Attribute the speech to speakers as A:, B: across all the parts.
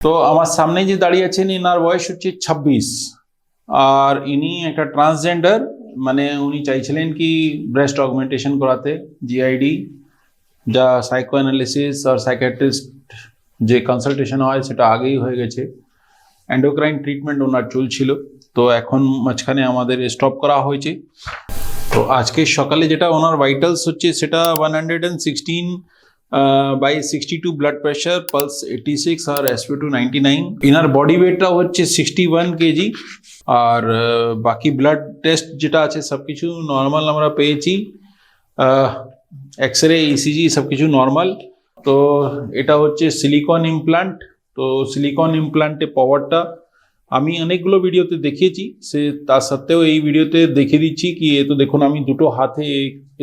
A: তো আমার সামনে যে দাঁড়িয়ে আছেন ইনার বয়স হচ্ছে 26 আর ইনি একটা ট্রান্সজেন্ডার, মানে উনি চাইছিলেন কি ব্রেস্ট অগমেন্টেশন করাতে, জিআইডি যা সাইকো অ্যানালিসিস আর সাইকিয়াট্রিস্ট যে কনসালটেশন হয় সেটা আগেই হয়ে গেছে। এন্ডোক্রাইন ট্রিটমেন্ট ওনার চলছিল, তো এখন মাঝখানে আমাদের স্টপ করা হয়েছে। তো আজকে সকালে যেটা ওনার ভাইটালস হচ্ছে সেটা 116 বাই 62 ব্লাড প্রেশার, পালস 86 আর spo2 99। ইনার বডি ওয়েটটা হচ্ছে 61 কেজি। আর বাকি ব্লাড টেস্ট যেটা আছে সব কিছু নর্মাল আমরা পেয়েছি, এক্স রে ইসিজি সব কিছু নর্মাল। তো এটা হচ্ছে সিলিকন ইমপ্লান্ট। তো সিলিকন ইমপ্লান্টে পাওয়ারটা আমি অনেকগুলো ভিডিওতে দেখিয়েছি, সে তা সত্ত্বেও এই ভিডিওতে দেখিয়ে দিচ্ছি কি এ তো দেখুন আমি দুটো হাতে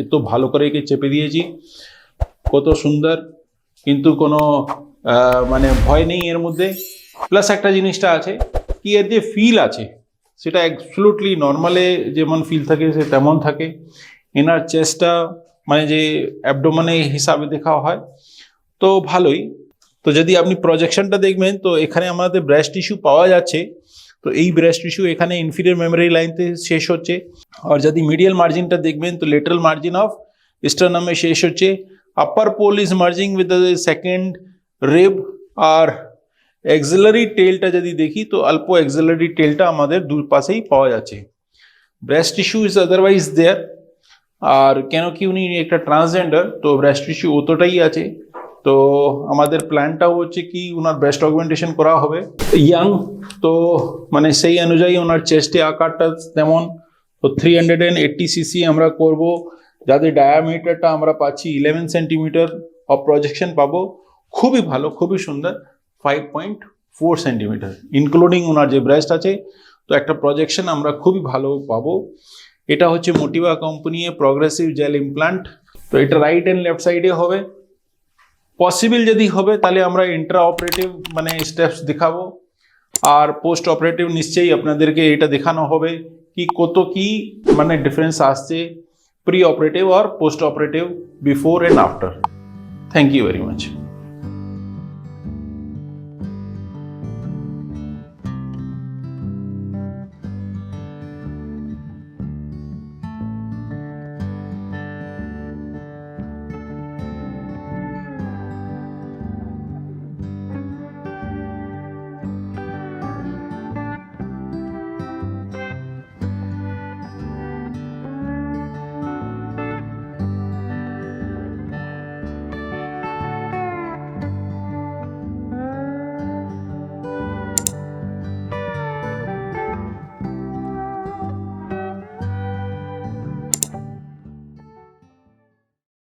A: এত ভালো করে একে চেপে দিয়েছি, কত সুন্দর, কিন্তু কোনো মানে ভয় নেই এর মধ্যে। প্লাস একটা জিনিসটা আছে কি এর যে ফিল আছে সেটা অ্যাবসলুটলি নর্মালে যেমন ফিল থাকে সে তেমন থাকে। এনার চেস্টটা মানে যে অ্যাবডোমেনে হিসাবে দেখা হয় তো ভালোই। তো যদি আপনি প্রজেকশনটা দেখবেন তো এখানে আমাদের ব্রেস্ট টিস্যু পাওয়া যাচ্ছে। তো এই ব্রেস্ট টিস্যু এখানে ইনফিরিয়র মেমোরি লাইনতে শেষ হচ্ছে। আর যদি মিডিয়াল মার্জিনটা দেখবেন তো লেটারাল মার্জিন অফ স্টার্নামে শেষ হচ্ছে। Upper pole is merging with the second rib. আর এক্সিলারি টেলটা যদি দেখি তো অল্প এক্সিলারি টেলটা আমাদের দুই পাশেই পাওয়া যাচ্ছে। Breast tissue is otherwise there. আর কেন কি উনি একটা ট্রান্সজেন্ডার, তো ব্রেস্ট টিস্যু অতটাই আছে। তো আমাদের প্ল্যানটাও হচ্ছে কি ওনার ব্রেস্ট অগমেন্টেশন করা হবে। ইয়াং তো মানে সেই অনুযায়ী ওনার চেস্টে আকারটা তেমন। তো 380 সিসি আমরা করব, যাদের ডায়ামিটারটা আমরা পাচ্ছি 11 সেন্টিমিটার, অফ প্রজেকশন পাবো খুবই ভালো, খুবই সুন্দর 5.4 সেন্টিমিটার ইনক্লুডিং ওনার যে ব্রেস্ট আছে। তো একটা প্রজেকশন আমরা খুবই ভালো পাবো। এটা হচ্ছে মোটিভা কোম্পানি প্রগ্রেসিভ জেল ইমপ্লান্ট। তো এটা রাইট অ্যান্ড লেফট সাইডে হবে। পসিবল যদি হবে তাহলে আমরা ইন্ট্রা অপারেটিভ মানে স্টেপস দেখাবো, আর পোস্ট অপারেটিভ নিশ্চয়ই আপনাদেরকে এটা দেখানো হবে কি কত কি মানে ডিফারেন্স আসছে প্রি অপারেটিভ আর post operative, before and after. Thank you very much.